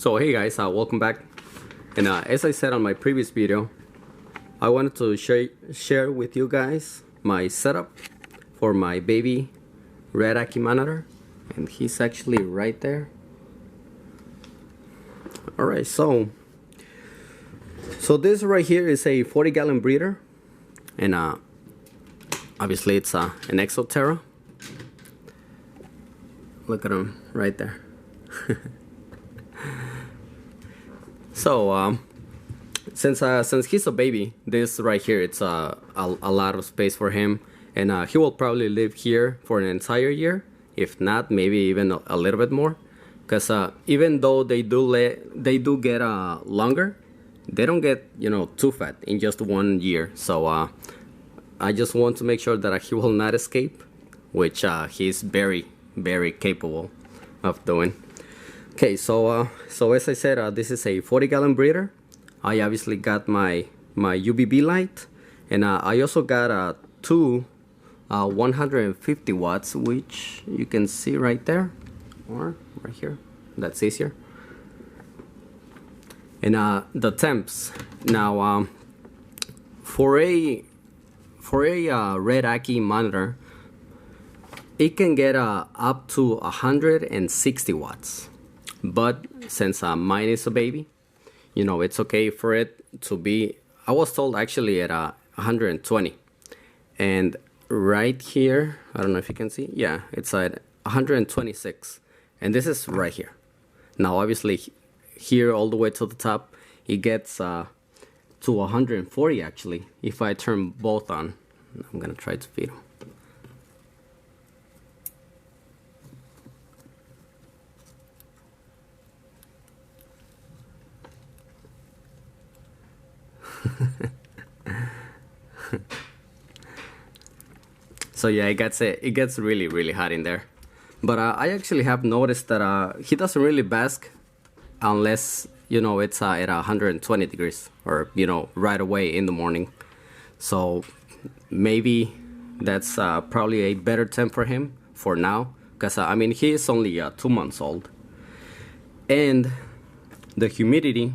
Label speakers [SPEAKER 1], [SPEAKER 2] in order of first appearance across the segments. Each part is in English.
[SPEAKER 1] So hey guys, welcome back. And as I said on my previous video, I wanted to share with you guys my setup for my baby red Ackie Monitor, and he's actually right there. Alright, so this right here is a 40-gallon breeder, and obviously it's an Exoterra. Look at him right there. So since he's a baby, this right here, it's a lot of space for him, and he will probably live here for an entire year, if not maybe even a little bit more, because even though they do get longer, they don't get, you know, too fat in just 1 year. So I just want to make sure that he will not escape, which he's very capable of doing. Okay, so as I said, this is a 40-gallon breeder. I obviously got my UVB light, and I also got two 150 watts, which you can see right there, or right here. That's easier. And the temps. Now, for a red Ackie Monitor, it can get up to 160 watts. But since mine is a baby, you know, it's okay for it to be, I was told actually at 120. And right here, I don't know if you can see, yeah, it's at 126. And this is right here. Now obviously here all the way to the top, it gets to 140 actually, if I turn both on. I'm gonna try to feed him. So yeah, it gets really hot in there. But I actually have noticed that he doesn't really bask unless, you know, it's at 120 degrees, or, you know, right away in the morning. So maybe that's probably a better temp for him for now, because I mean, he is only 2 months old. And the humidity,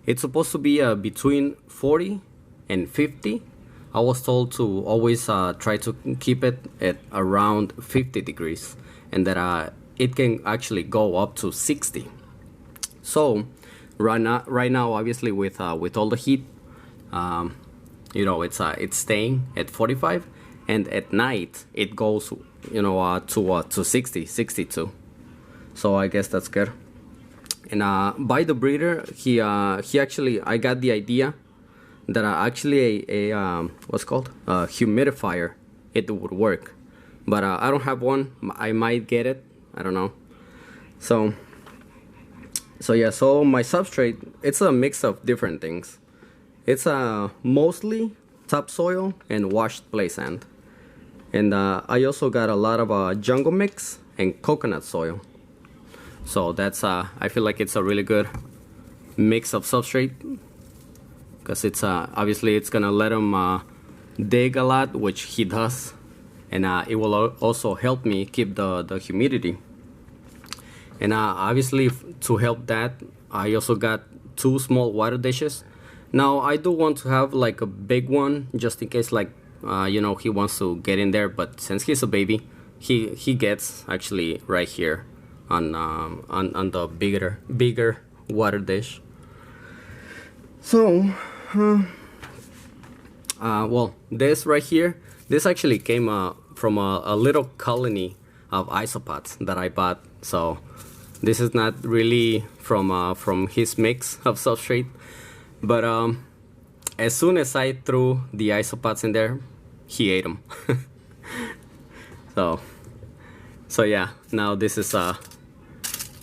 [SPEAKER 1] it's supposed to be between 40 and 50. I was told to always try to keep it at around 50 degrees, and that it can actually go up to 60. So right now obviously with all the heat, you know, it's staying at 45, and at night it goes, you know, to 60, 62. So I guess that's good. And by the breeder, he actually, I got the idea that actually a what's called a humidifier, it would work, but I don't have one. I might get it, I don't know. So yeah, so my substrate, it's a mix of different things. It's mostly topsoil and washed play sand, and I also got a lot of jungle mix and coconut soil. So that's I feel like it's a really good mix of substrate, because it's obviously it's gonna let him dig a lot, which he does, and it will also help me keep the humidity. And obviously to help that, I also got 2 small water dishes. Now I do want to have like a big one, just in case, like you know, he wants to get in there, but since he's a baby, he gets actually right here on the bigger water dish. So well, this right here, this actually came from a little colony of isopods that I bought. So this is not really from his mix of substrate, but as soon as I threw the isopods in there, he ate them. So yeah, now this is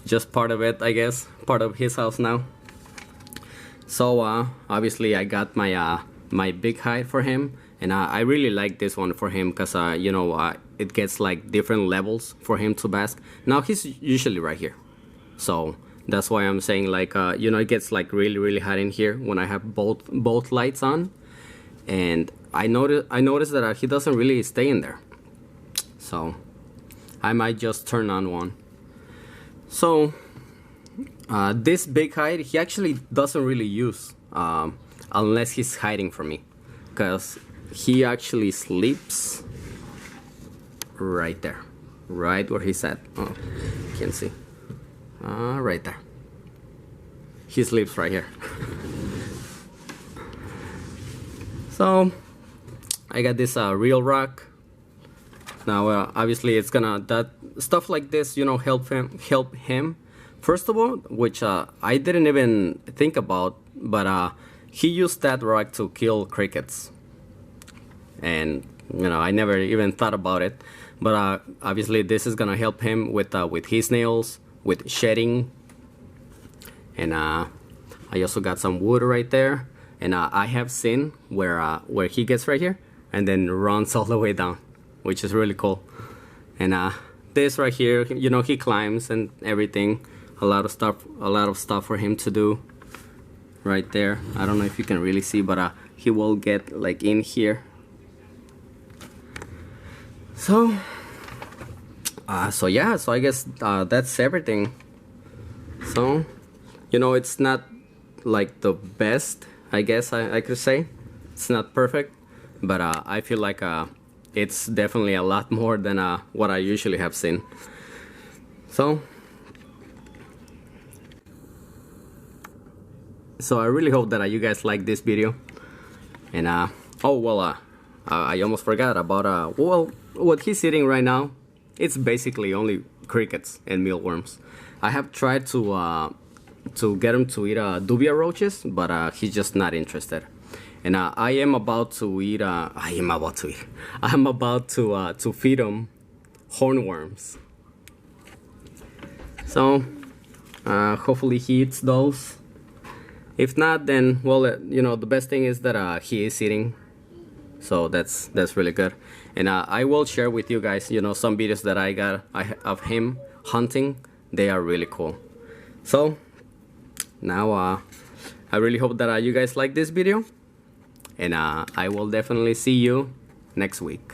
[SPEAKER 1] just part of it, I guess, part of his house now. So obviously I got my big height for him, and I really like this one for him, because you know, it gets like different levels for him to bask. Now he's usually right here, so that's why I'm saying, like you know, it gets like really hot in here when I have both lights on. And I noticed that he doesn't really stay in there, so I might just turn on one. So This big hide he actually doesn't really use unless he's hiding from me, because he actually sleeps right there, right where he's at. Oh, can't see. Right there. He sleeps right here. So I got this real rock. Now obviously it's gonna, that stuff like this, you know, help him. First of all, which I didn't even think about, but he used that rock to kill crickets, and you know, I never even thought about it. But obviously this is gonna help him with his nails, with shedding. And I also got some wood right there, and I have seen where he gets right here and then runs all the way down, which is really cool. And this right here, you know, he climbs and everything. A lot of stuff for him to do right there. I don't know if you can really see, but he will get like in here. So yeah, so I guess that's everything. So, you know, it's not like the best, I guess I could say. It's not perfect, but I feel like it's definitely a lot more than what I usually have seen. So I really hope that you guys like this video. And oh well, I almost forgot about well, what he's eating right now. It's basically only crickets and mealworms. I have tried to get him to eat dubia roaches, but he's just not interested. And I am about to feed him hornworms. So hopefully he eats those. If not, then well, you know, the best thing is that he is eating. So that's really good. And I will share with you guys, you know, some videos that I got of him hunting. They are really cool. So now I really hope that you guys like this video, and I will definitely see you next week.